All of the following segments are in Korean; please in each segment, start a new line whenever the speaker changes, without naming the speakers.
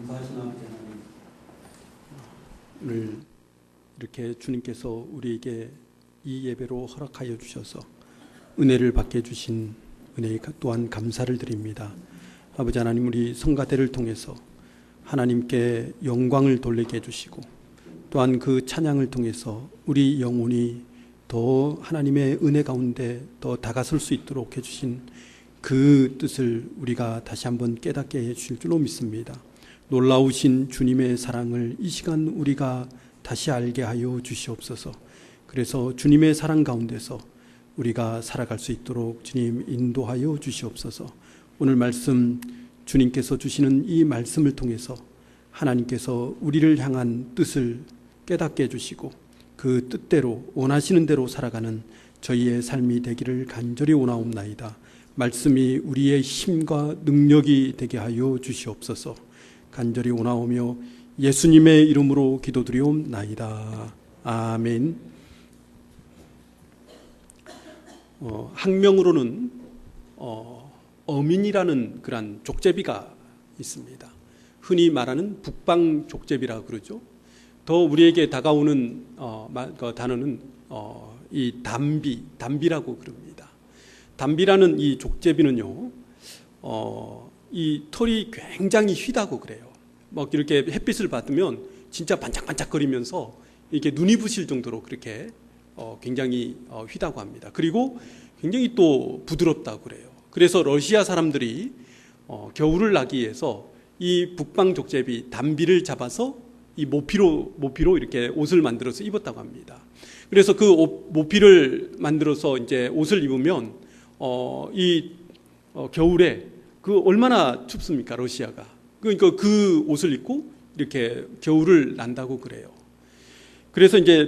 감사하신 아버지 하나님, 오늘 이렇게 주님께서 우리에게 이 예배로 허락하여 주셔서 은혜를 받게 해주신 은혜에 또한 감사를 드립니다. 아버지 하나님, 우리 성가대를 통해서 하나님께 영광을 돌리게 해주시고 또한 그 찬양을 통해서 우리 영혼이 더 하나님의 은혜 가운데 더 다가설 수 있도록 해주신 그 뜻을 우리가 다시 한번 깨닫게 해주실 줄로 믿습니다. 놀라우신 주님의 사랑을 이 시간 우리가 다시 알게 하여 주시옵소서. 그래서 주님의 사랑 가운데서 우리가 살아갈 수 있도록 주님 인도하여 주시옵소서. 오늘 말씀 주님께서 주시는 이 말씀을 통해서 하나님께서 우리를 향한 뜻을 깨닫게 해주시고 그 뜻대로 원하시는 대로 살아가는 저희의 삶이 되기를 간절히 원하옵나이다. 말씀이 우리의 힘과 능력이 되게 하여 주시옵소서. 간절히 원하오며 예수님의 이름으로 기도드리옵나이다. 아멘. 학명으로는 어민이라는 그런 족제비가 있습니다. 흔히 말하는 북방 족제비라고 그러죠. 더 우리에게 다가오는 그 단어는 이 담비라고 그럽니다. 담비라는 이 족제비는요, 이 털이 굉장히 휘다고 그래요. 막 이렇게 햇빛을 받으면 진짜 반짝반짝거리면서 이렇게 눈이 부실 정도로 그렇게 굉장히 휘다고 합니다. 그리고 굉장히 또 부드럽다고 그래요. 그래서 러시아 사람들이 겨울을 나기 위해서 이 북방 족제비 담비를 잡아서 이 모피로 이렇게 옷을 만들어서 입었다고 합니다. 그래서 그 모피를 만들어서 이제 옷을 입으면 겨울에 그 얼마나 춥습니까, 러시아가. 그러니까 그 옷을 입고 이렇게 겨울을 난다고 그래요. 그래서 이제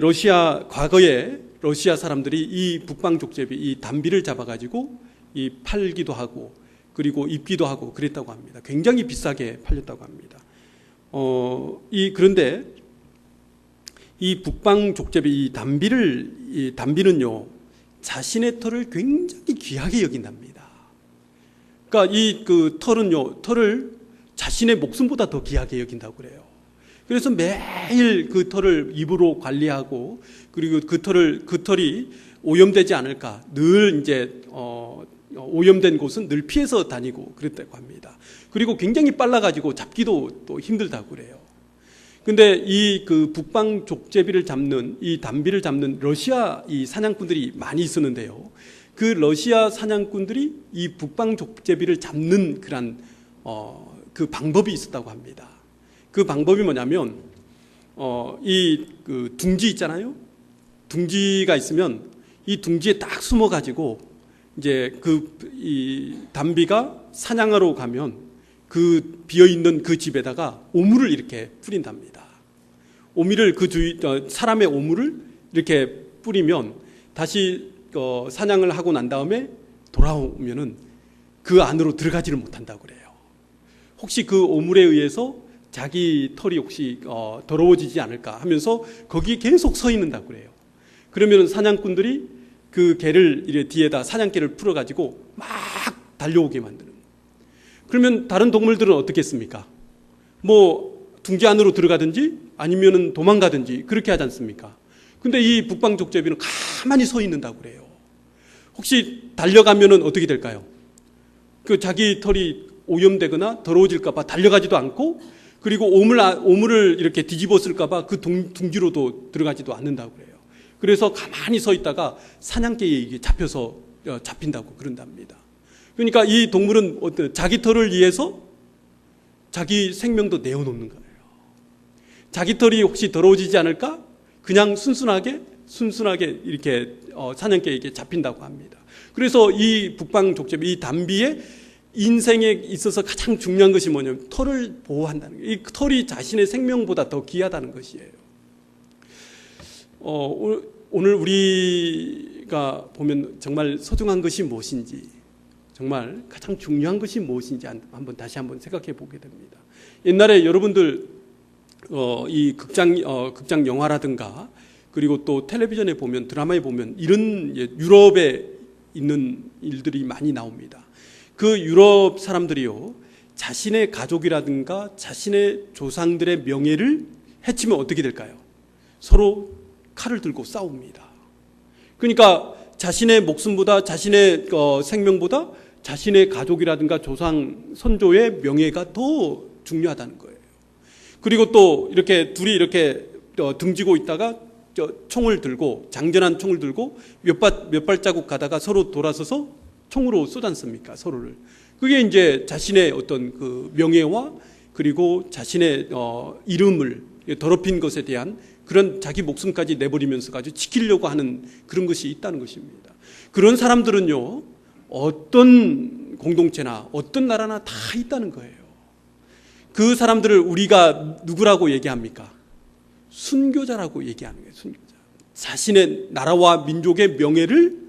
과거에 러시아 사람들이 이 북방 족제비, 이 담비를 잡아가지고 이 팔기도 하고 그리고 입기도 하고 그랬다고 합니다. 굉장히 비싸게 팔렸다고 합니다. 그런데 이 북방 족제비, 이 담비는요, 자신의 털을 굉장히 귀하게 여긴답니다. 그러니까 털을 자신의 목숨보다 더 귀하게 여긴다고 그래요. 그래서 매일 그 털을 입으로 관리하고 그리고 그 털이 오염되지 않을까 늘 이제 오염된 곳은 늘 피해서 다니고 그랬다고 합니다. 그리고 굉장히 빨라가지고 잡기도 또 힘들다고 그래요. 근데 그 북방 족제비를 잡는 이 담비를 잡는 러시아 이 사냥꾼들이 많이 있었는데요. 그 러시아 사냥꾼들이 이 북방 족제비를 잡는 그런 그 방법이 있었다고 합니다. 그 방법이 뭐냐면 그 둥지 있잖아요. 둥지가 있으면 이 둥지에 딱 숨어가지고 이제 이 담비가 사냥하러 가면 그 비어있는 그 집에다가 오물을 이렇게 뿌린답니다. 오물을 사람의 오물을 이렇게 뿌리면 다시 사냥을 하고 난 다음에 돌아오면은 그 안으로 들어가지를 못한다고 그래요. 혹시 그 오물에 의해서 자기 털이 혹시 더러워지지 않을까 하면서 거기에 계속 서 있는다고 그래요. 그러면 사냥꾼들이 그 개를 뒤에다 사냥개를 풀어가지고 막 달려오게 만드는. 그러면 다른 동물들은 어떻게 했습니까? 뭐 둥지 안으로 들어가든지 아니면은 도망가든지 그렇게 하지 않습니까? 근데 이 북방 족제비는 가만히 서 있는다고 그래요. 혹시 달려가면은 어떻게 될까요? 그 자기 털이 오염되거나 더러워질까봐 달려가지도 않고 그리고 오물을 이렇게 뒤집었을까봐 그 둥지로도 들어가지도 않는다고 그래요. 그래서 가만히 서 있다가 사냥개에 이게 잡힌다고 그런답니다. 그러니까 이 동물은 자기 털을 위해서 자기 생명도 내어놓는 거예요. 자기 털이 혹시 더러워지지 않을까? 그냥 순순하게 이렇게 사냥개에게 잡힌다고 합니다. 그래서 이 북방 족제비, 이 담비의 인생에 있어서 가장 중요한 것이 뭐냐면 털을 보호한다는 거예요. 이 털이 자신의 생명보다 더 귀하다는 것이에요. 오늘 우리가 보면 정말 소중한 것이 무엇인지, 정말 가장 중요한 것이 무엇인지 다시 한번 생각해 보게 됩니다. 옛날에 여러분들 이 극장 영화라든가 그리고 또 텔레비전에 보면, 드라마에 보면 이런 유럽에 있는 일들이 많이 나옵니다. 그 유럽 사람들이요, 자신의 가족이라든가 자신의 조상들의 명예를 해치면 어떻게 될까요? 서로 칼을 들고 싸웁니다. 그러니까 자신의 목숨보다 자신의 생명보다 자신의 가족이라든가 조상 선조의 명예가 더 중요하다는 거예요. 그리고 또 이렇게 둘이 이렇게 등지고 있다가 총을 들고, 장전한 총을 들고 몇 발자국 가다가 서로 돌아서서 총으로 쏘지 않습니까? 서로를. 그게 이제 자신의 어떤 그 명예와 그리고 자신의 이름을 더럽힌 것에 대한 그런 자기 목숨까지 내버리면서 가지고 지키려고 하는 그런 것이 있다는 것입니다. 그런 사람들은요, 어떤 공동체나 어떤 나라나 다 있다는 거예요. 그 사람들을 우리가 누구라고 얘기합니까? 순교자라고 얘기하는 거예요. 순교자. 자신의 나라와 민족의 명예를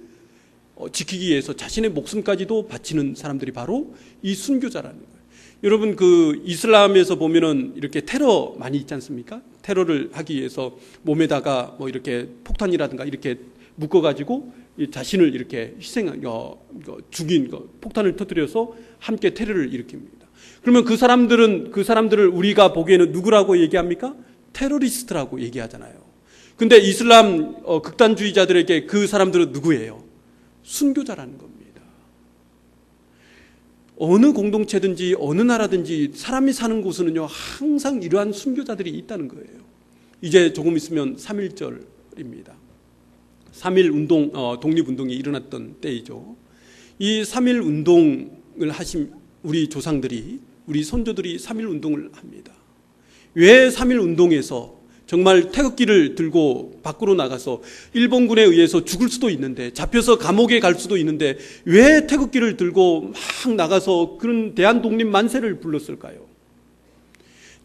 지키기 위해서 자신의 목숨까지도 바치는 사람들이 바로 이 순교자라는 거예요. 여러분, 그 이슬람에서 보면은 이렇게 테러 많이 있지 않습니까? 테러를 하기 위해서 몸에다가 뭐 이렇게 폭탄이라든가 이렇게 묶어가지고 자신을 이렇게 죽인 폭탄을 터뜨려서 함께 테러를 일으킵니다. 그러면 그 사람들을 우리가 보기에는 누구라고 얘기합니까? 테러리스트라고 얘기하잖아요. 근데 이슬람 극단주의자들에게 그 사람들은 누구예요? 순교자라는 겁니다. 어느 공동체든지 어느 나라든지 사람이 사는 곳에는요, 항상 이러한 순교자들이 있다는 거예요. 이제 조금 있으면 3.1절입니다. 3.1 운동, 독립운동이 일어났던 때이죠. 이 3.1 운동을 하신 우리 조상들이, 우리 선조들이 3.1 운동을 합니다. 왜 3.1 운동에서 정말 태극기를 들고 밖으로 나가서 일본군에 의해서 죽을 수도 있는데, 잡혀서 감옥에 갈 수도 있는데 왜 태극기를 들고 막 나가서 그런 대한독립 만세를 불렀을까요?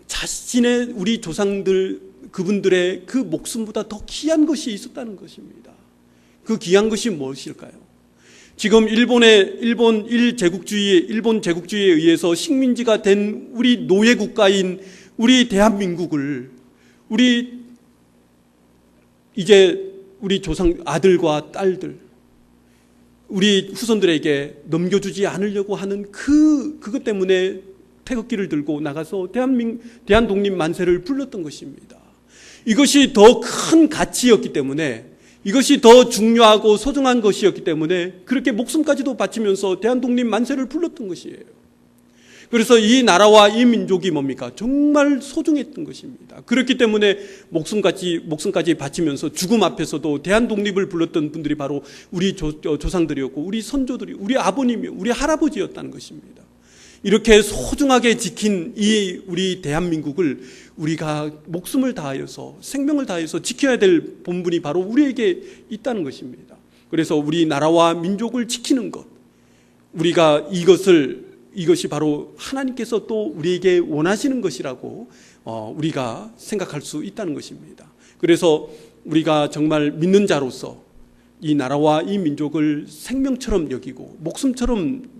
자신의 우리 조상들, 그분들의 그 목숨보다 더 귀한 것이 있었다는 것입니다. 그 귀한 것이 무엇일까요? 지금 일본 제국주의에 의해서 식민지가 된 우리 노예 국가인 우리 대한민국을 우리 조상 아들과 딸들, 우리 후손들에게 넘겨주지 않으려고 하는 그것 때문에 태극기를 들고 나가서 대한독립 만세를 불렀던 것입니다. 이것이 더 큰 가치였기 때문에, 이것이 더 중요하고 소중한 것이었기 때문에 그렇게 목숨까지도 바치면서 대한독립 만세를 불렀던 것이에요. 그래서 이 나라와 이 민족이 뭡니까? 정말 소중했던 것입니다. 그렇기 때문에 목숨까지 바치면서 죽음 앞에서도 대한독립을 불렀던 분들이 바로 우리 조상들이었고, 우리 선조들이, 우리 아버님이, 우리 할아버지였다는 것입니다. 이렇게 소중하게 지킨 이 우리 대한민국을 우리가 목숨을 다하여서, 생명을 다해서 지켜야 될 본분이 바로 우리에게 있다는 것입니다. 그래서 우리 나라와 민족을 지키는 것, 우리가 이것이 바로 하나님께서 또 우리에게 원하시는 것이라고 우리가 생각할 수 있다는 것입니다. 그래서 우리가 정말 믿는 자로서 이 나라와 이 민족을 생명처럼 여기고 목숨처럼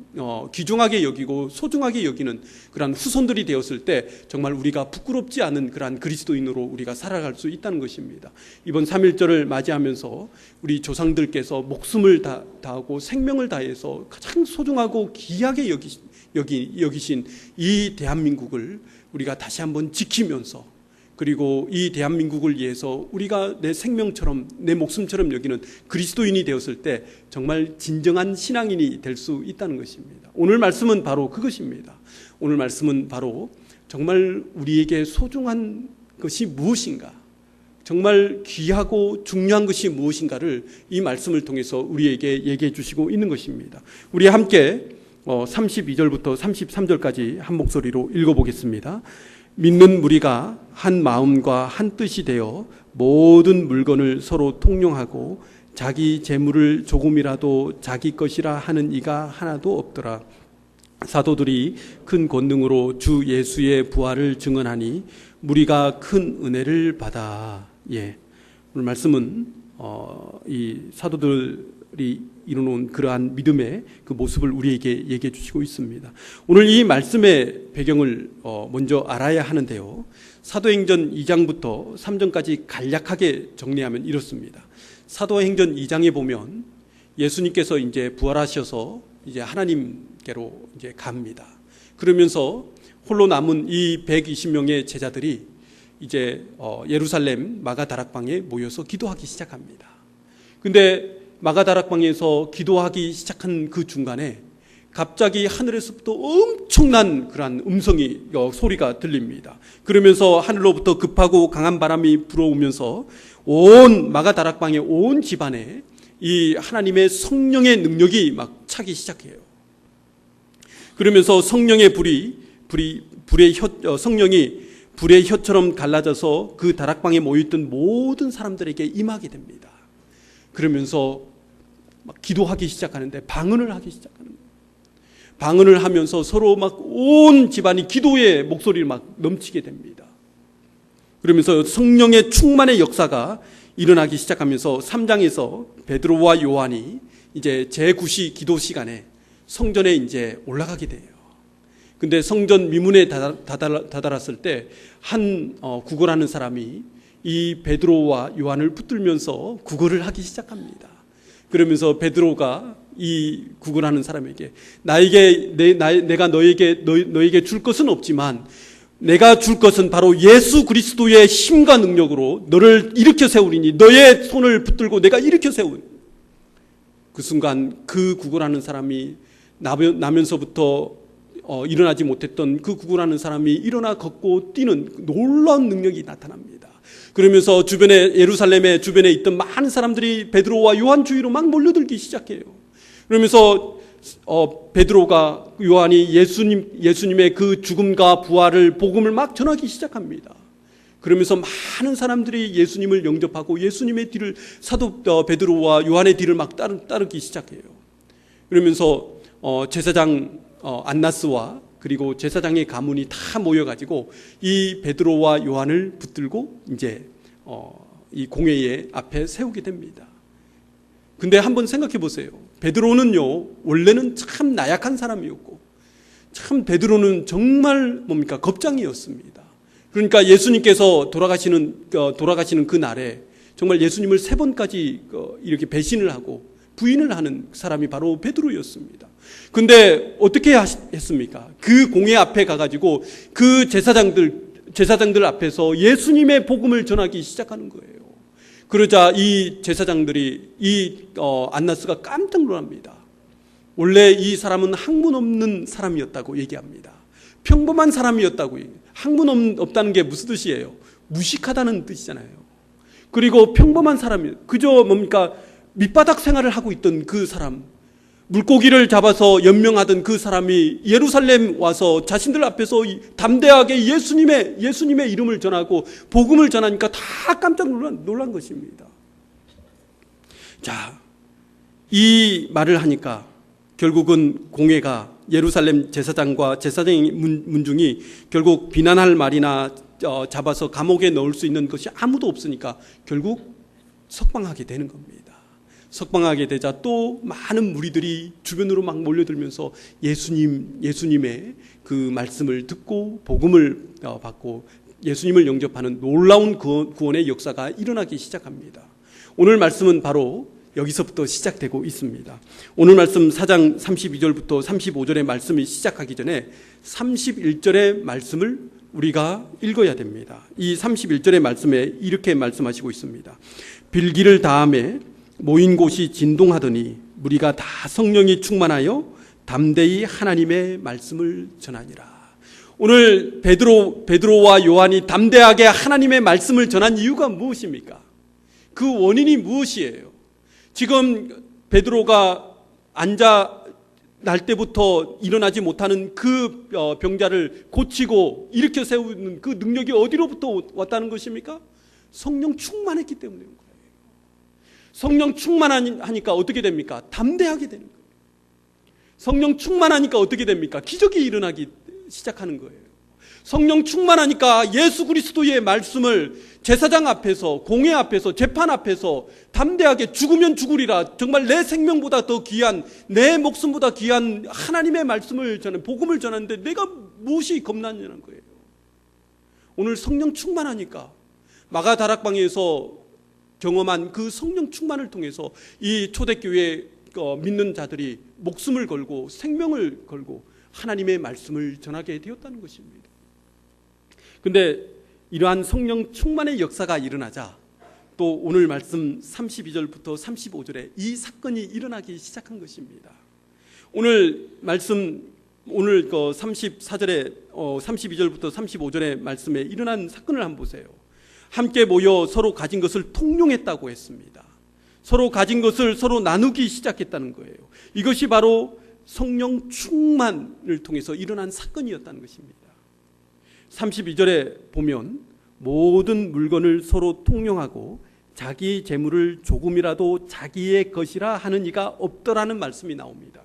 귀중하게 여기고 소중하게 여기는 그러한 후손들이 되었을 때 정말 우리가 부끄럽지 않은 그러한 그리스도인으로 우리가 살아갈 수 있다는 것입니다. 이번 3.1절을 맞이하면서 우리 조상들께서 목숨을 다하고 생명을 다해서 가장 소중하고 귀하게 여기신 이 대한민국을 우리가 다시 한번 지키면서, 그리고 이 대한민국을 위해서 우리가 내 생명처럼, 내 목숨처럼 여기는 그리스도인이 되었을 때 정말 진정한 신앙인이 될 수 있다는 것입니다. 오늘 말씀은 바로 그것입니다. 오늘 말씀은 바로 정말 우리에게 소중한 것이 무엇인가, 정말 귀하고 중요한 것이 무엇인가를 이 말씀을 통해서 우리에게 얘기해 주시고 있는 것입니다. 우리 함께 32절부터 33절까지 한 목소리로 읽어보겠습니다. 믿는 무리가 한 마음과 한 뜻이 되어 모든 물건을 서로 통용하고 자기 재물을 조금이라도 자기 것이라 하는 이가 하나도 없더라. 사도들이 큰 권능으로 주 예수의 부활을 증언하니 무리가 큰 은혜를 받아. 오늘 말씀은 이 사도들이 이루어놓은 그러한 믿음의 그 모습을 우리에게 얘기해 주시고 있습니다. 오늘 이 말씀의 배경을 먼저 알아야 하는데요. 사도행전 2장부터 3장까지 간략하게 정리하면 이렇습니다. 사도행전 2장에 보면 예수님께서 이제 부활하셔서 이제 하나님께로 이제 갑니다. 그러면서 홀로 남은 이 120명의 제자들이 이제 예루살렘 마가다락방에 모여서 기도하기 시작합니다. 근데 마가다락방에서 기도하기 시작한 그 중간에 갑자기 하늘에서부터 엄청난 그러한 소리가 들립니다. 그러면서 하늘로부터 급하고 강한 바람이 불어오면서 온 마가다락방의 온 집안에 이 하나님의 성령의 능력이 막 차기 시작해요. 그러면서 성령의 성령이 불의 혀처럼 갈라져서 그 다락방에 모여있던 모든 사람들에게 임하게 됩니다. 그러면서 막 기도하기 시작하는데 방언을 하기 시작하는 거예요. 방언을 하면서 서로 막 온 집안이 기도의 목소리를 막 넘치게 됩니다. 그러면서 성령의 충만의 역사가 일어나기 시작하면서 3장에서 베드로와 요한이 이제 제9시 기도 시간에 성전에 이제 올라가게 돼요. 근데 성전 미문에 다다랐을 때 한 구걸하는 사람이 이 베드로와 요한을 붙들면서 구걸을 하기 시작합니다. 그러면서 베드로가 이 구걸하는 사람에게 내가 너에게 줄 것은 없지만 내가 줄 것은 바로 예수 그리스도의 힘과 능력으로 너를 일으켜 세우리니 너의 손을 붙들고 내가 일으켜 세우니. 그 순간 그 구걸하는 사람이 나면서부터 일어나지 못했던 그 구걸하는 사람이 일어나 걷고 뛰는 놀라운 능력이 나타납니다. 그러면서 예루살렘의 주변에 있던 많은 사람들이 베드로와 요한 주위로 막 몰려들기 시작해요. 그러면서 베드로가 요한이 예수님의 그 죽음과 부활을 복음을 막 전하기 시작합니다. 그러면서 많은 사람들이 예수님을 영접하고 예수님의 뒤를 사도 베드로와 요한의 뒤를 막 따르기 시작해요. 그러면서 제사장 안나스와 그리고 제사장의 가문이 다 모여가지고 이 베드로와 요한을 붙들고 이제 이 공회의 앞에 세우게 됩니다. 근데 한번 생각해 보세요. 베드로는요 원래는 참 나약한 사람이었고 참 베드로는 정말 겁장이었습니다. 그러니까 예수님께서 돌아가시는 그 날에 정말 예수님을 3번까지 이렇게 배신을 하고 부인을 하는 사람이 바로 베드로였습니다. 근데 어떻게 했습니까? 그 공회 앞에 가가지고 그 제사장들 앞에서 예수님의 복음을 전하기 시작하는 거예요. 그러자 이 제사장들이 안나스가 깜짝 놀랍니다. 원래 이 사람은 학문 없는 사람이었다고 얘기합니다. 평범한 사람이었다고. 학문 없다는 게 무슨 뜻이에요? 무식하다는 뜻이잖아요. 그리고 평범한 사람이 그저 밑바닥 생활을 하고 있던 그 사람, 물고기를 잡아서 연명하던 그 사람이 예루살렘 와서 자신들 앞에서 담대하게 예수님의 이름을 전하고 복음을 전하니까 다 깜짝 놀란 것입니다. 자, 이 말을 하니까 결국은 공회가 예루살렘 제사장과 제사장의 문중이 결국 비난할 말이나 잡아서 감옥에 넣을 수 있는 것이 아무도 없으니까 결국 석방하게 되는 겁니다. 석방하게 되자 또 많은 무리들이 주변으로 막 몰려들면서 예수님의 그 말씀을 듣고 복음을 받고 예수님을 영접하는 놀라운 구원의 역사가 일어나기 시작합니다. 오늘 말씀은 바로 여기서부터 시작되고 있습니다. 오늘 말씀 4장 32절부터 35절의 말씀이 시작하기 전에 31절의 말씀을 우리가 읽어야 됩니다. 이 31절의 말씀에 이렇게 말씀하시고 있습니다. 빌기를 다하매 모인 곳이 진동하더니 무리가 다 성령이 충만하여 담대히 하나님의 말씀을 전하니라. 오늘 베드로와 요한이 담대하게 하나님의 말씀을 전한 이유가 무엇입니까? 그 원인이 무엇이에요? 지금 베드로가 날 때부터 일어나지 못하는 그 병자를 고치고 일으켜 세우는 그 능력이 어디로부터 왔다는 것입니까? 성령 충만했기 때문인 거예요. 성령 충만하니까 어떻게 됩니까? 담대하게 되는 거예요. 성령 충만하니까 어떻게 됩니까? 기적이 일어나기 시작하는 거예요. 성령 충만하니까 예수 그리스도의 말씀을 제사장 앞에서, 공회 앞에서, 재판 앞에서 담대하게 죽으면 죽으리라, 정말 내 생명보다 더 귀한, 내 목숨보다 귀한 하나님의 말씀을 복음을 전하는데 내가 무엇이 겁나냐는 거예요. 오늘 성령 충만하니까 마가다락방에서 경험한 그 성령 충만을 통해서 이 초대교회 믿는 자들이 목숨을 걸고 생명을 걸고 하나님의 말씀을 전하게 되었다는 것입니다. 근데 이러한 성령 충만의 역사가 일어나자 또 오늘 말씀 32절부터 35절에 이 사건이 일어나기 시작한 것입니다. 오늘 말씀 오늘 34절에 32절부터 35절의 말씀에 일어난 사건을 한번 보세요. 함께 모여 서로 가진 것을 통용했다고 했습니다. 서로 가진 것을 서로 나누기 시작했다는 거예요. 이것이 바로 성령 충만을 통해서 일어난 사건이었다는 것입니다. 32절에 보면 모든 물건을 서로 통용하고 자기 재물을 조금이라도 자기의 것이라 하는 이가 없더라는 말씀이 나옵니다.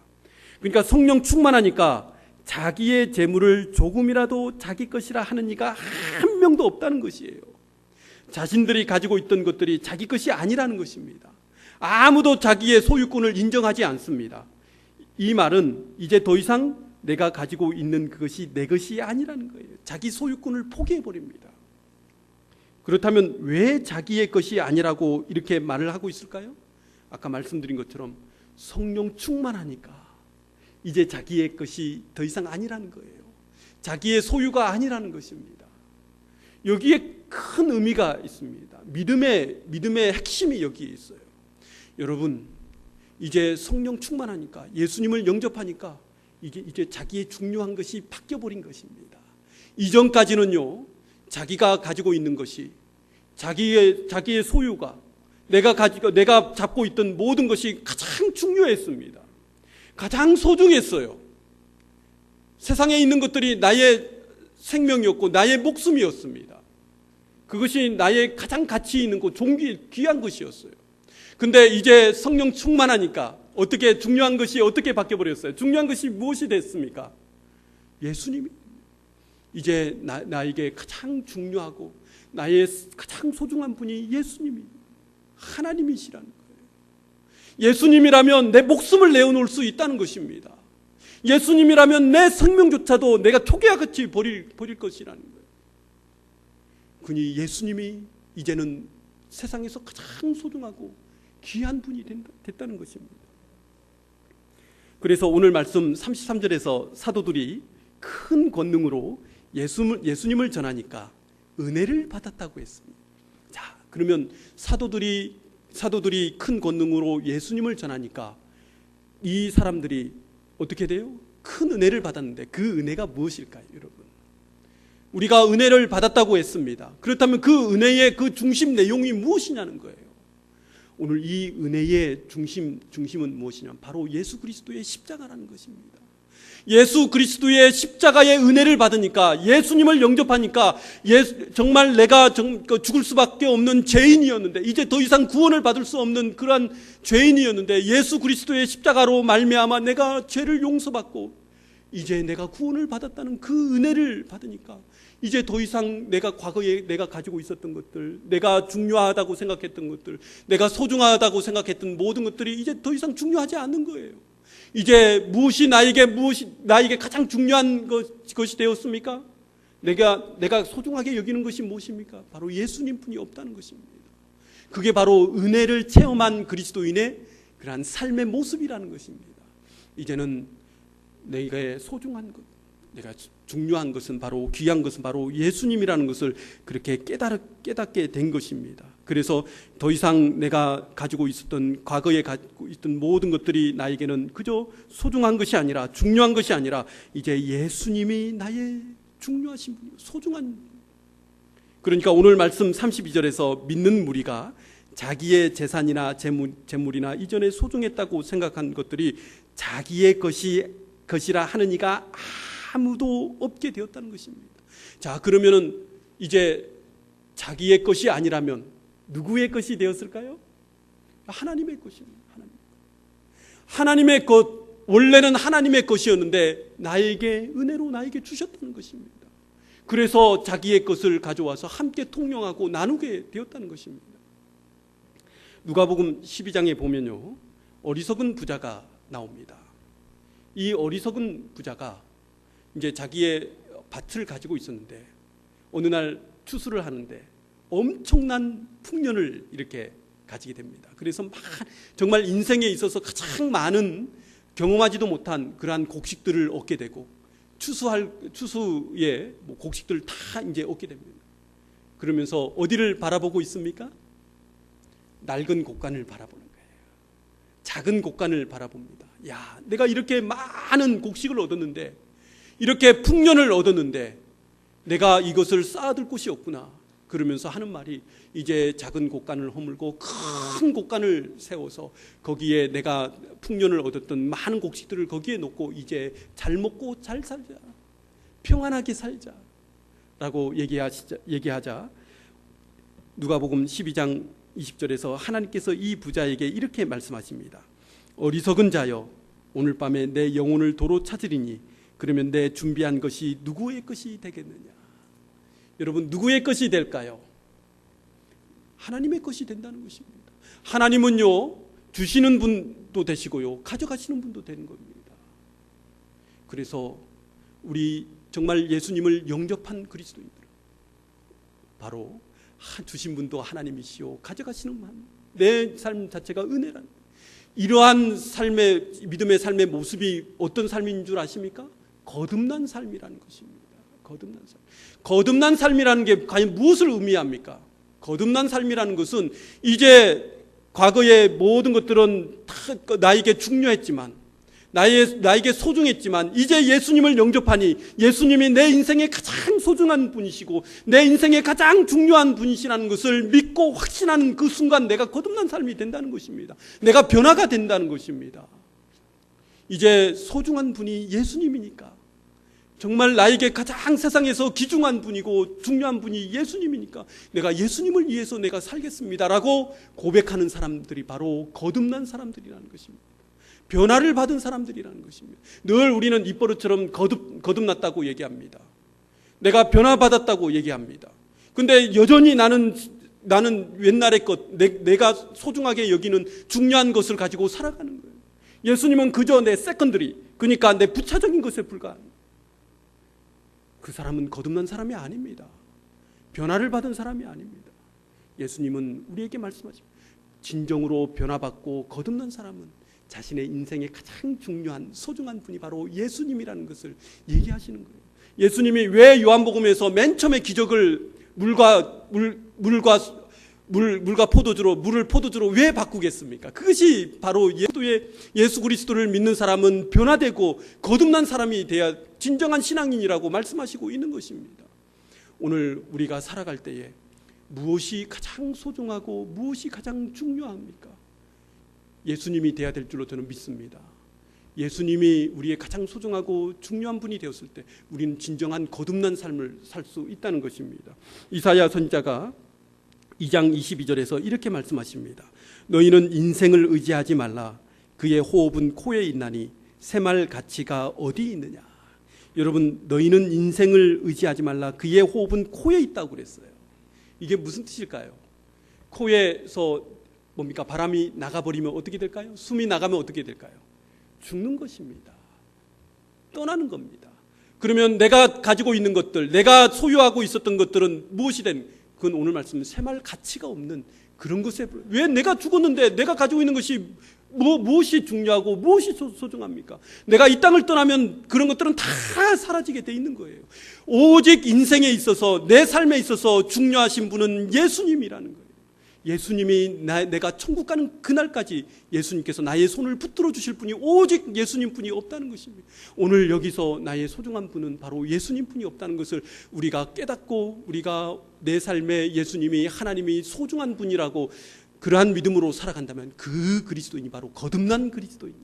그러니까 성령 충만하니까 자기의 재물을 조금이라도 자기 것이라 하는 이가 한 명도 없다는 것이에요. 자신들이 가지고 있던 것들이 자기 것이 아니라는 것입니다. 아무도 자기의 소유권을 인정하지 않습니다. 이 말은 이제 더 이상 내가 가지고 있는 그것이 내 것이 아니라는 거예요. 자기 소유권을 포기해버립니다. 그렇다면 왜 자기의 것이 아니라고 이렇게 말을 하고 있을까요? 아까 말씀드린 것처럼 성령 충만하니까 이제 자기의 것이 더 이상 아니라는 거예요. 자기의 소유가 아니라는 것입니다. 여기에 큰 의미가 있습니다. 믿음의 핵심이 여기에 있어요. 여러분, 이제 성령 충만하니까 예수님을 영접하니까 이제 자기의 중요한 것이 바뀌어버린 것입니다. 이전까지는요, 자기가 가지고 있는 것이 자기의 소유가 내가 잡고 있던 모든 것이 가장 중요했습니다. 가장 소중했어요. 세상에 있는 것들이 나의 생명이었고 나의 목숨이었습니다. 그것이 나의 가장 가치 있는 것, 귀한 것이었어요. 근데 이제 성령 충만하니까 중요한 것이 어떻게 바뀌어버렸어요? 중요한 것이 무엇이 됐습니까? 예수님이 이제 나에게 가장 중요하고 나의 가장 소중한 분이 예수님이 하나님이시라는 거예요. 예수님이라면 내 목숨을 내어놓을 수 있다는 것입니다. 예수님이라면 내 생명조차도 내가 초기와같이 버릴 것이라는 거예요. 그니 예수님이 이제는 세상에서 가장 소중하고 귀한 분이 됐다는 것입니다. 그래서 오늘 말씀 33절에서 사도들이 큰 권능으로 예수님을 전하니까 은혜를 받았다고 했습니다. 자, 그러면 사도들이 큰 권능으로 예수님을 전하니까 이 사람들이 어떻게 돼요? 큰 은혜를 받았는데 그 은혜가 무엇일까요, 여러분? 우리가 은혜를 받았다고 했습니다. 그렇다면 그 은혜의 그 중심 내용이 무엇이냐는 거예요. 오늘 이 은혜의 중심은 무엇이냐면 바로 예수 그리스도의 십자가라는 것입니다. 예수 그리스도의 십자가의 은혜를 받으니까, 예수님을 영접하니까 정말 내가 죽을 수밖에 없는 죄인이었는데, 이제 더 이상 구원을 받을 수 없는 그러한 죄인이었는데 예수 그리스도의 십자가로 말미암아 내가 죄를 용서받고 이제 내가 구원을 받았다는 그 은혜를 받으니까 이제 더 이상 내가 과거에 내가 가지고 있었던 것들, 내가 중요하다고 생각했던 것들, 내가 소중하다고 생각했던 모든 것들이 이제 더 이상 중요하지 않는 거예요. 이제 무엇이 나에게 가장 중요한 것이 되었습니까? 내가 소중하게 여기는 것이 무엇입니까? 바로 예수님뿐이 없다는 것입니다. 그게 바로 은혜를 체험한 그리스도인의 그러한 삶의 모습이라는 것입니다. 이제는 내가 소중한 것, 내가 중요한 것은 바로, 귀한 것은 바로 예수님이라는 것을 그렇게 깨닫게 된 것입니다. 그래서 더 이상 내가 가지고 있었던, 과거에 가지고 있던 모든 것들이 나에게는 그저 소중한 것이 아니라, 중요한 것이 아니라 이제 예수님이 나의 중요하신 분이고 소중한 분. 그러니까 오늘 말씀 32절에서 믿는 무리가 자기의 재산이나 재물이나 이전에 소중했다고 생각한 것들이 자기의 것이라 하는 이가 아무도 없게 되었다는 것입니다. 자, 그러면은 이제 자기의 것이 아니라면 누구의 것이 되었을까요? 하나님의 것입니다. 하나님의 것, 원래는 하나님의 것이었는데 나에게 은혜로 나에게 주셨다는 것입니다. 그래서 자기의 것을 가져와서 함께 통용하고 나누게 되었다는 것입니다. 누가복음 12장에 보면요, 어리석은 부자가 나옵니다. 이 어리석은 부자가 이제 자기의 밭을 가지고 있었는데 어느 날 추수를 하는데 엄청난 풍년을 이렇게 가지게 됩니다. 그래서 정말 인생에 있어서 가장 많은 경험하지도 못한 그러한 곡식들을 얻게 되고 추수의 곡식들을 다 이제 얻게 됩니다. 그러면서 어디를 바라보고 있습니까? 낡은 곡간을 바라보는 거예요. 작은 곡간을 바라봅니다. 야, 내가 이렇게 많은 곡식을 얻었는데, 이렇게 풍년을 얻었는데 내가 이것을 쌓아둘 곳이 없구나. 그러면서 하는 말이, 이제 작은 곡간을 허물고 큰 곡간을 세워서 거기에 내가 풍년을 얻었던 많은 곡식들을 거기에 놓고 이제 잘 먹고 잘 살자, 평안하게 살자 라고 얘기하자 누가복음 12장 20절에서 하나님께서 이 부자에게 이렇게 말씀하십니다. 어리석은 자여, 오늘 밤에 내 영혼을 도로 찾으리니 그러면 내 준비한 것이 누구의 것이 되겠느냐. 여러분, 누구의 것이 될까요? 하나님의 것이 된다는 것입니다. 하나님은요, 주시는 분도 되시고요, 가져가시는 분도 되는 겁니다. 그래서 우리 정말 예수님을 영접한 그리스도인들, 바로 주신 분도 하나님이시오, 가져가시는 분, 내 삶 자체가 은혜라는, 이러한 삶의, 믿음의 삶의 모습이 어떤 삶인 줄 아십니까? 거듭난 삶이라는 것입니다. 거듭난 삶. 거듭난 삶이라는 게 과연 무엇을 의미합니까? 거듭난 삶이라는 것은 이제 과거의 모든 것들은 다 나에게 중요했지만, 나에게 소중했지만, 이제 예수님을 영접하니 예수님이 내 인생의 가장 소중한 분이시고 내 인생의 가장 중요한 분이시라는 것을 믿고 확신하는 그 순간 내가 거듭난 삶이 된다는 것입니다. 내가 변화가 된다는 것입니다. 이제 소중한 분이 예수님이니까, 정말 나에게 가장 세상에서 귀중한 분이고 중요한 분이 예수님이니까 내가 예수님을 위해서 내가 살겠습니다라고 고백하는 사람들이 바로 거듭난 사람들이라는 것입니다. 변화를 받은 사람들이라는 것입니다. 늘 우리는 입버릇처럼 거듭났다고 얘기합니다. 내가 변화받았다고 얘기합니다. 근데 여전히 나는 옛날의 것, 내가 소중하게 여기는 중요한 것을 가지고 살아가는 거예요. 예수님은 그저 내 세컨더리, 그러니까 내 부차적인 것에 불과합니다. 그 사람은 거듭난 사람이 아닙니다. 변화를 받은 사람이 아닙니다. 예수님은 우리에게 말씀하십니다. 진정으로 변화받고 거듭난 사람은 자신의 인생의 가장 중요한 소중한 분이 바로 예수님이라는 것을 얘기하시는 거예요. 예수님이 왜 요한복음에서 맨 처음에 기적을 물과 포도주로, 물을 포도주로 왜 바꾸겠습니까? 그것이 바로 예수 그리스도를 믿는 사람은 변화되고 거듭난 사람이 돼야 진정한 신앙인이라고 말씀하시고 있는 것입니다. 오늘 우리가 살아갈 때에 무엇이 가장 소중하고 무엇이 가장 중요합니까? 예수님이 돼야 될 줄로 저는 믿습니다. 예수님이 우리의 가장 소중하고 중요한 분이 되었을 때 우리는 진정한 거듭난 삶을 살 수 있다는 것입니다. 이사야 선지자가 2장 22절에서 이렇게 말씀하십니다. 너희는 인생을 의지하지 말라. 그의 호흡은 코에 있나니 새말 가치가 어디 있느냐. 여러분, 너희는 인생을 의지하지 말라. 그의 호흡은 코에 있다고 그랬어요. 이게 무슨 뜻일까요? 코에서 뭡니까? 바람이 나가버리면 어떻게 될까요? 숨이 나가면 어떻게 될까요? 죽는 것입니다. 떠나는 겁니다. 그러면 내가 가지고 있는 것들, 내가 소유하고 있었던 것들은 무엇이 된, 그건 오늘 말씀 새말 가치가 없는 그런 것에, 왜 내가 죽었는데 내가 가지고 있는 것이 무엇이 중요하고 무엇이 소중합니까? 내가 이 땅을 떠나면 그런 것들은 다 사라지게 돼 있는 거예요. 오직 인생에 있어서, 내 삶에 있어서 중요하신 분은 예수님이라는 거예요. 예수님이 내가 천국 가는 그날까지 예수님께서 나의 손을 붙들어 주실 분이 오직 예수님 뿐이 없다는 것입니다. 오늘 여기서 나의 소중한 분은 바로 예수님 뿐이 없다는 것을 우리가 깨닫고, 우리가 내 삶에 예수님이, 하나님이 소중한 분이라고 그러한 믿음으로 살아간다면 그 그리스도인이 바로 거듭난 그리스도인,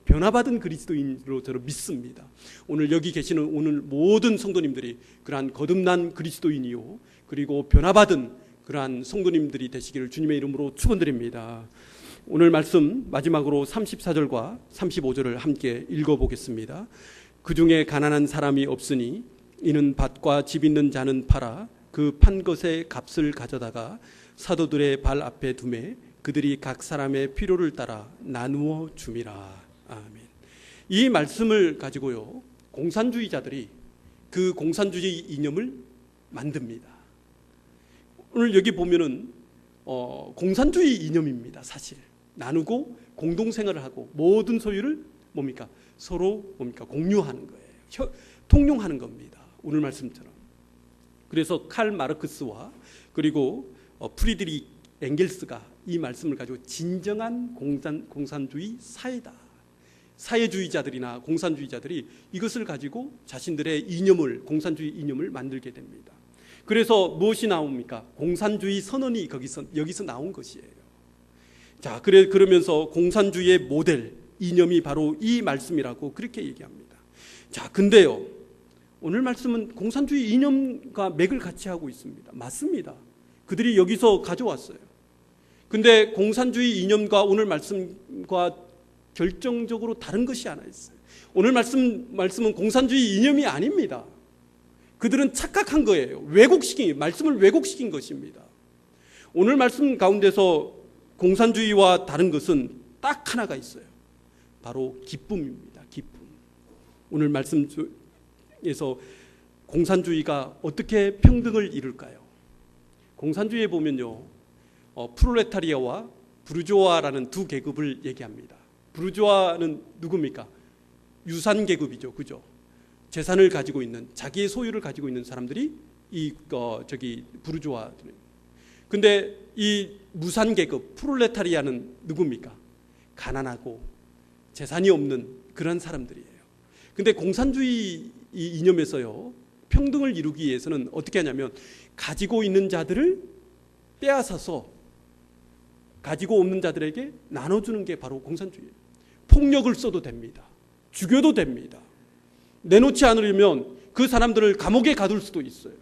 변화받은 그리스도인으로 저는 믿습니다. 오늘 여기 계시는 오늘 모든 성도님들이 그러한 거듭난 그리스도인이요, 그리고 변화받은 그러한 성도님들이 되시기를 주님의 이름으로 축원드립니다. 오늘 말씀 마지막으로 34절과 35절을 함께 읽어보겠습니다. 그중에 가난한 사람이 없으니 이는 밭과 집 있는 자는 팔아 그 판 것의 값을 가져다가 사도들의 발 앞에 두매 그들이 각 사람의 필요를 따라 나누어 줌이라. 아멘. 이 말씀을 가지고요, 공산주의자들이 그 공산주의 이념을 만듭니다. 오늘 여기 보면은 공산주의 이념입니다. 사실 나누고 공동생활을 하고 모든 소유를 뭡니까? 서로 뭡니까? 공유하는 거예요. 통용하는 겁니다. 오늘 말씀처럼. 그래서 칼 마르크스와 그리고 프리드리히 엥겔스가 이 말씀을 가지고 진정한 공산주의 사회다. 사회주의자들이나 공산주의자들이 이것을 가지고 자신들의 이념을, 공산주의 이념을 만들게 됩니다. 그래서 무엇이 나옵니까? 공산주의 선언이 여기서 나온 것이에요. 자, 그러면서 공산주의의 모델, 이념이 바로 이 말씀이라고 그렇게 얘기합니다. 자, 근데요, 오늘 말씀은 공산주의 이념과 맥을 같이 하고 있습니다. 맞습니다. 그들이 여기서 가져왔어요. 근데 공산주의 이념과 오늘 말씀과 결정적으로 다른 것이 하나 있어요. 오늘 말씀은 공산주의 이념이 아닙니다. 그들은 착각한 거예요. 말씀을 왜곡시킨 것입니다. 오늘 말씀 가운데서 공산주의와 다른 것은 딱 하나가 있어요. 바로 기쁨입니다. 기쁨. 오늘 말씀에서 공산주의가 어떻게 평등을 이룰까요? 공산주의에 보면요, 프롤레타리아와 부르주아라는 두 계급을 얘기합니다. 부르주아는 누굽니까? 유산 계급이죠, 그죠? 재산을 가지고 있는, 자기의 소유를 가지고 있는 사람들이 부르주아들. 근데 이 무산 계급 프롤레타리아는 누굽니까? 가난하고 재산이 없는 그런 사람들이에요. 근데 공산주의 이 이념에서요, 평등을 이루기 위해서는 어떻게 하냐면 가지고 있는 자들을 빼앗아서 가지고 없는 자들에게 나눠주는 게 바로 공산주의예요. 폭력을 써도 됩니다. 죽여도 됩니다. 내놓지 않으려면 그 사람들을 감옥에 가둘 수도 있어요.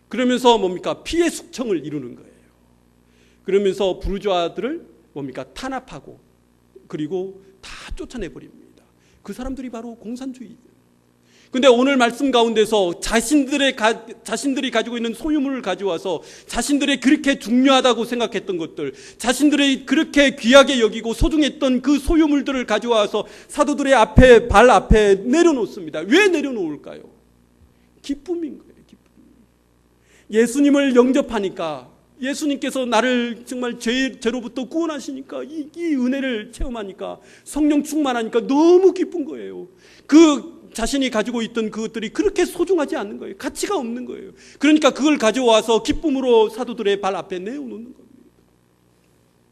그러면서 뭡니까? 피해 숙청을 이루는 거예요. 그러면서 부르주아들을 뭡니까? 탄압하고 그리고 다 쫓아내버립니다. 그 사람들이 바로 공산주의죠. 근데 오늘 말씀 가운데서 자신들이 가지고 있는 소유물을 가져와서 자신들이 그렇게 중요하다고 생각했던 것들, 자신들이 그렇게 귀하게 여기고 소중했던 그 소유물들을 가져와서 사도들의 발 앞에 내려놓습니다. 왜 내려놓을까요? 기쁨인 거예요. 기쁨. 예수님을 영접하니까, 예수님께서 나를 정말 죄로부터 구원하시니까, 이 은혜를 체험하니까, 성령 충만하니까 너무 기쁜 거예요. 자신이 가지고 있던 그것들이 그렇게 소중하지 않는 거예요. 가치가 없는 거예요. 그러니까 그걸 가져와서 기쁨으로 사도들의 발 앞에 내어놓는 겁니다.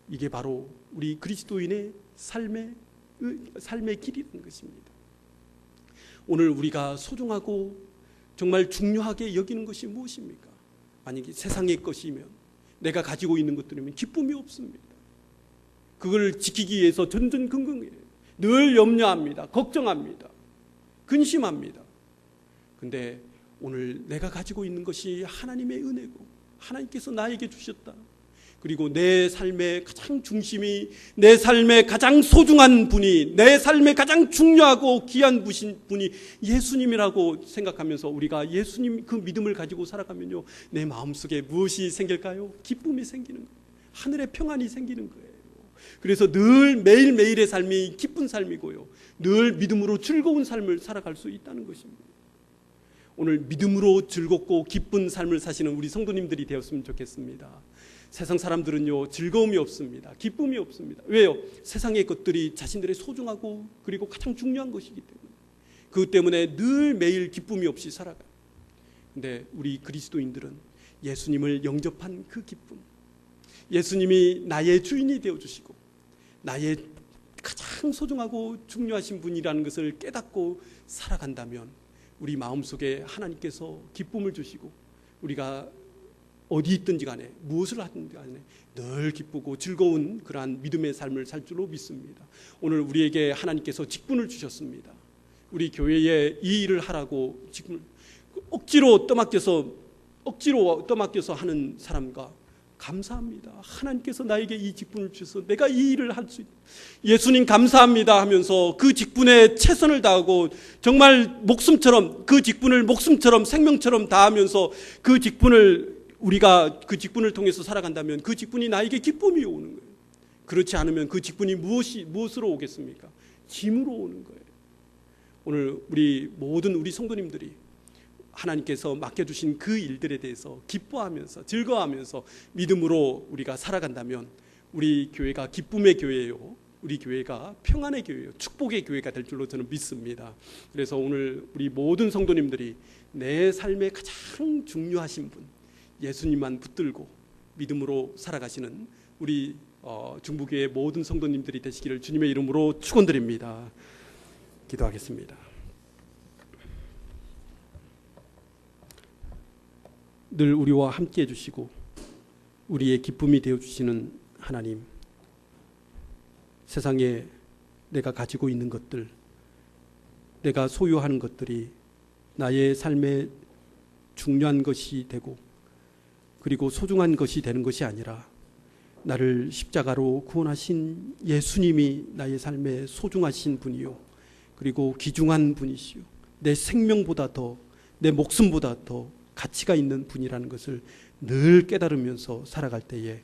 이게 바로 우리 그리스도인의 삶의 길이라는 것입니다. 오늘 우리가 소중하고 정말 중요하게 여기는 것이 무엇입니까? 만약에 세상의 것이면, 내가 가지고 있는 것들이면 기쁨이 없습니다. 그걸 지키기 위해서 전전긍긍해요. 늘 염려합니다. 걱정합니다. 근심합니다. 근데 오늘 내가 가지고 있는 것이 하나님의 은혜고, 하나님께서 나에게 주셨다. 그리고 내 삶의 가장 중심이, 내 삶의 가장 소중한 분이, 내 삶의 가장 중요하고 귀한 분이 예수님이라고 생각하면서 우리가 예수님 그 믿음을 가지고 살아가면요, 내 마음속에 무엇이 생길까요? 기쁨이 생기는 거예요. 하늘의 평안이 생기는 거예요. 그래서 늘 매일매일의 삶이 기쁜 삶이고요, 늘 믿음으로 즐거운 삶을 살아갈 수 있다는 것입니다. 오늘 믿음으로 즐겁고 기쁜 삶을 사시는 우리 성도님들이 되었으면 좋겠습니다. 세상 사람들은요, 즐거움이 없습니다. 기쁨이 없습니다. 왜요? 세상의 것들이 자신들의 소중하고 그리고 가장 중요한 것이기 때문에, 그것 때문에 늘 매일 기쁨이 없이 살아가요. 근데 우리 그리스도인들은 예수님을 영접한 그 기쁨, 예수님이 나의 주인이 되어주시고 나의 가장 소중하고 중요하신 분이라는 것을 깨닫고 살아간다면 우리 마음속에 하나님께서 기쁨을 주시고, 우리가 어디 있든지 간에 무엇을 하든지 간에 늘 기쁘고 즐거운 그러한 믿음의 삶을 살 줄로 믿습니다. 오늘 우리에게 하나님께서 직분을 주셨습니다. 우리 교회에 이 일을 하라고 직분을 억지로 떠맡겨서 하는 사람과 감사합니다. 하나님께서 나에게 이 직분을 주셔서 내가 이 일을 할 수 있다. 예수님 감사합니다 하면서 그 직분에 최선을 다하고 정말 목숨처럼, 그 직분을 목숨처럼 생명처럼 다하면서 우리가 그 직분을 통해서 살아간다면 그 직분이 나에게 기쁨이 오는 거예요. 그렇지 않으면 그 직분이 무엇으로 오겠습니까? 짐으로 오는 거예요. 오늘 모든 우리 성도님들이 하나님께서 맡겨주신 그 일들에 대해서 기뻐하면서 즐거워하면서 믿음으로 우리가 살아간다면 우리 교회가 기쁨의 교회요, 우리 교회가 평안의 교회요, 축복의 교회가 될 줄로 저는 믿습니다. 그래서 오늘 우리 모든 성도님들이 내 삶에 가장 중요하신 분, 예수님만 붙들고 믿음으로 살아가시는 우리 중부교회 모든 성도님들이 되시기를 주님의 이름으로 축원드립니다. 기도하겠습니다. 늘 우리와 함께 해주시고 우리의 기쁨이 되어주시는 하나님, 세상에 내가 가지고 있는 것들, 내가 소유하는 것들이 나의 삶에 중요한 것이 되고 그리고 소중한 것이 되는 것이 아니라 나를 십자가로 구원하신 예수님이 나의 삶에 소중하신 분이요, 그리고 귀중한 분이시요, 내 생명보다 더, 내 목숨보다 더 가치가 있는 분이라는 것을 늘 깨달으면서 살아갈 때에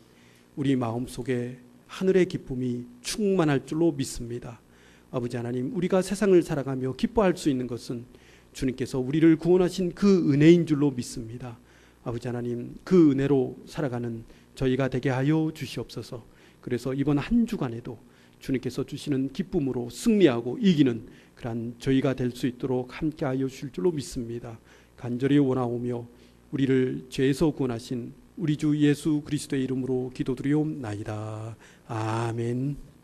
우리 마음속에 하늘의 기쁨이 충만할 줄로 믿습니다. 아버지 하나님, 우리가 세상을 살아가며 기뻐할 수 있는 것은 주님께서 우리를 구원하신 그 은혜인 줄로 믿습니다. 아버지 하나님, 그 은혜로 살아가는 저희가 되게 하여 주시옵소서. 그래서 이번 한 주간에도 주님께서 주시는 기쁨으로 승리하고 이기는 그러한 저희가 될 수 있도록 함께 하여 주실 줄로 믿습니다. 간절히 원하오며 우리를 죄에서 구원하신 우리 주 예수 그리스도의 이름으로 기도드리옵나이다. 아멘.